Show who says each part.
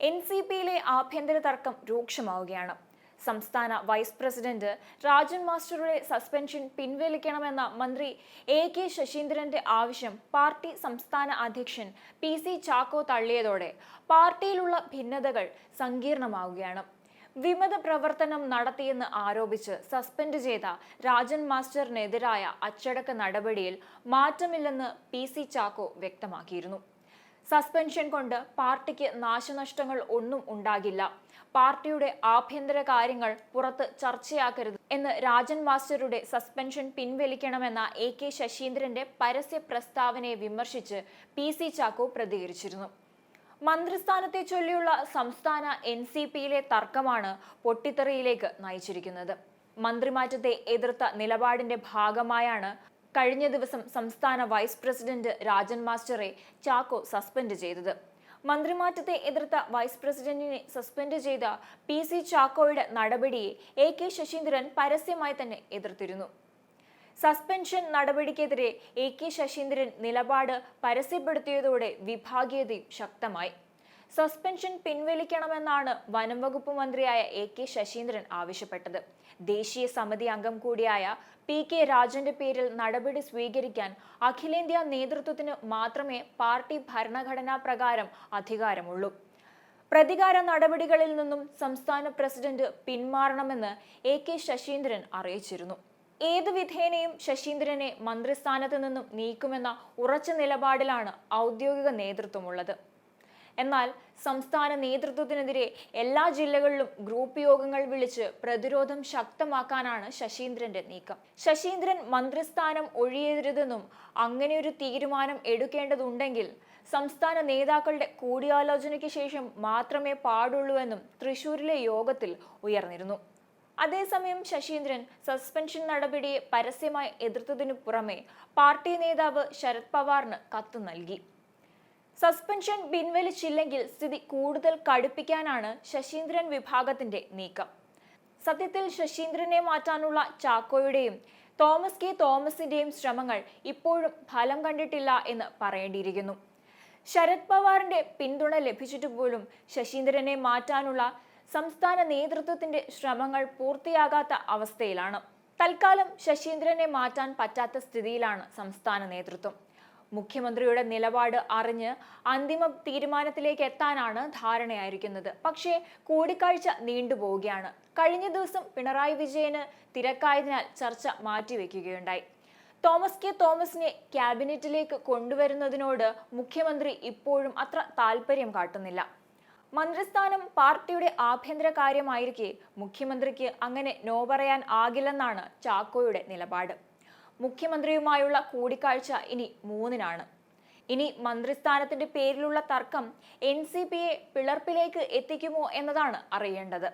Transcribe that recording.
Speaker 1: NCPയിലെ ആഭ്യന്തര തർക്കം രൂക്ഷമാവുകയാണ്. സംസ്ഥാന വൈസ് പ്രസിഡന്റ് രാജൻ മാസ്റ്ററുടെ സസ്പെൻഷൻ പിൻവലിക്കണമെന്ന മന്ത്രി AK ശശീന്ദ്രന്റെ ആവശ്യം പാർട്ടി സംസ്ഥാന അധ്യക്ഷൻ PC ചാക്കോ തള്ളിയതോടെ പാർട്ടിയിലുള്ള ഭിന്നതകൾ സങ്കീർണമാവുകയാണ്. വിമത പ്രവർത്തനം നടത്തിയെന്ന് ആരോപിച്ച് സസ്പെൻഡ് ചെയ്ത രാജൻ മാസ്റ്ററിനെതിരായ അച്ചടക്ക നടപടിയിൽ മാറ്റമില്ലെന്ന് PC ചാക്കോ വ്യക്തമാക്കിയിരുന്നു. സസ്പെൻഷൻ കൊണ്ട് പാർട്ടിക്ക് നാശനഷ്ടങ്ങൾ ഒന്നും ഉണ്ടാകില്ല, പാർട്ടിയുടെ ആഭ്യന്തര കാര്യങ്ങൾ പുറത്ത് ചർച്ചയാക്കരുത് എന്ന് രാജൻ മാസ്റ്ററുടെ സസ്പെൻഷൻ പിൻവലിക്കണമെന്ന AK ശശീന്ദ്രന്റെ പരസ്യ പ്രസ്താവനയെ വിമർശിച്ച് PC ചാക്കോ പ്രതികരിച്ചിരുന്നു. മന്ത്രിസ്ഥാനത്തെ ചൊല്ലിയുള്ള സംസ്ഥാന NCPയിലെ തർക്കമാണ് പൊട്ടിത്തെറിയിലേക്ക് നയിച്ചിരിക്കുന്നത്. മന്ത്രിമാറ്റത്തെ എതിർത്ത നിലപാടിന്റെ ഭാഗമായാണ് കഴിഞ്ഞ ദിവസം സംസ്ഥാന വൈസ് പ്രസിഡന്റ് രാജൻ മാസ്റ്ററെ ചാക്കോ സസ്പെൻഡ് ചെയ്തത്. മന്ത്രിമാറ്റത്തെ എതിർത്ത വൈസ് പ്രസിഡന്റിനെ സസ്പെൻഡ് ചെയ്ത PC ചാക്കോയുടെ നടപടിയെ AK ശശീന്ദ്രൻ പരസ്യമായി തന്നെ എതിർത്തിരുന്നു. സസ്പെൻഷൻ നടപടിക്കെതിരെ AK ശശീന്ദ്രൻ നിലപാട് പരസ്യപ്പെടുത്തിയതോടെ വിഭാഗീയതയും ശക്തമായി. സസ്പെൻഷൻ പിൻവലിക്കണമെന്നാണ് വനം വകുപ്പ് മന്ത്രിയായ AK ശശീന്ദ്രൻ ആവശ്യപ്പെട്ടത്. ദേശീയ സമിതി അംഗം കൂടിയായ PK രാജന്റെ പേരിൽ നടപടി സ്വീകരിക്കാൻ അഖിലേന്ത്യാ നേതൃത്വത്തിന് മാത്രമേ പാർട്ടി ഭരണഘടനാ പ്രകാരം അധികാരമുള്ളൂ. പ്രതികാര നടപടികളിൽ നിന്നും സംസ്ഥാന പ്രസിഡന്റ് പിന്മാറണമെന്ന് AK ശശീന്ദ്രൻ അറിയിച്ചിരുന്നു. ഏത് വിധേനയും ശശീന്ദ്രനെ മന്ത്രിസ്ഥാനത്ത് നിന്നും നീക്കുമെന്ന ഉറച്ച നിലപാടിലാണ് ഔദ്യോഗിക നേതൃത്വമുള്ളത്. എന്നാൽ സംസ്ഥാന നേതൃത്വത്തിനെതിരെ എല്ലാ ജില്ലകളിലും ഗ്രൂപ്പ് യോഗങ്ങൾ വിളിച്ച് പ്രതിരോധം ശക്തമാക്കാനാണ് ശശീന്ദ്രന്റെ നീക്കം. ശശീന്ദ്രൻ മന്ത്രിസ്ഥാനം ഒഴിയരുതെന്നും അങ്ങനെയൊരു തീരുമാനം എടുക്കേണ്ടതുണ്ടെങ്കിൽ സംസ്ഥാന നേതാക്കളുടെ കൂടിയാലോചനയ്ക്ക് ശേഷം മാത്രമേ പാടുള്ളൂവെന്നും തൃശൂരിലെ യോഗത്തിൽ ഉയർന്നിരുന്നു. അതേസമയം ശശീന്ദ്രൻ സസ്പെൻഷൻ നടപടിയെ പരസ്യമായി എതിർത്തതിനു പുറമെ പാർട്ടി നേതാവ് ശരത് പവാറിന് കത്ത് നൽകി. സസ്പെൻഷൻ പിൻവലിച്ചില്ലെങ്കിൽ സ്ഥിതി കൂടുതൽ കടുപ്പിക്കാനാണ് ശശീന്ദ്രൻ വിഭാഗത്തിന്റെ നീക്കം. സത്യത്തിൽ ശശീന്ദ്രനെ മാറ്റാനുള്ള ചാക്കോയുടെയും തോമസ് K തോമസിന്റെയും ശ്രമങ്ങൾ ഇപ്പോഴും ഫലം കണ്ടിട്ടില്ല എന്ന് പറയേണ്ടിയിരിക്കുന്നു. ശരത് പവാറിന്റെ പിന്തുണ ലഭിച്ചിട്ട് പോലും ശശീന്ദ്രനെ മാറ്റാനുള്ള സംസ്ഥാന നേതൃത്വത്തിന്റെ ശ്രമങ്ങൾ പൂർത്തിയാകാത്ത അവസ്ഥയിലാണ്. തൽക്കാലം ശശീന്ദ്രനെ മാറ്റാൻ പറ്റാത്ത സ്ഥിതിയിലാണ് സംസ്ഥാന നേതൃത്വം. മുഖ്യമന്ത്രിയുടെ നിലപാട് അറിഞ്ഞ് അന്തിമ തീരുമാനത്തിലേക്ക് എത്താനാണ് ധാരണയായിരിക്കുന്നത്. പക്ഷേ കൂടിക്കാഴ്ച നീണ്ടുപോവുകയാണ്. കഴിഞ്ഞ ദിവസം പിണറായി വിജയന് തിരക്കായതിനാൽ ചർച്ച മാറ്റിവെക്കുകയുണ്ടായി. തോമസ് K തോമസിനെ ക്യാബിനറ്റിലേക്ക് കൊണ്ടുവരുന്നതിനോട് മുഖ്യമന്ത്രി ഇപ്പോഴും അത്ര താല്പര്യം കാട്ടുന്നില്ല. മന്ത്രിസ്ഥാനം പാർട്ടിയുടെ ആഭ്യന്തര കാര്യമായിരിക്കെ മുഖ്യമന്ത്രിക്ക് അങ്ങനെ നോ പറയാൻ ആകില്ലെന്നാണ് ചാക്കോയുടെ നിലപാട്. മുഖ്യമന്ത്രിയുമായുള്ള കൂടിക്കാഴ്ച ഇനി 3-നാണ്. ഇനി മന്ത്രിസ്ഥാനത്തിന്റെ പേരിലുള്ള തർക്കം NCPയെ പിളർപ്പിലേക്ക് എത്തിക്കുമോ എന്നതാണ് അറിയേണ്ടത്.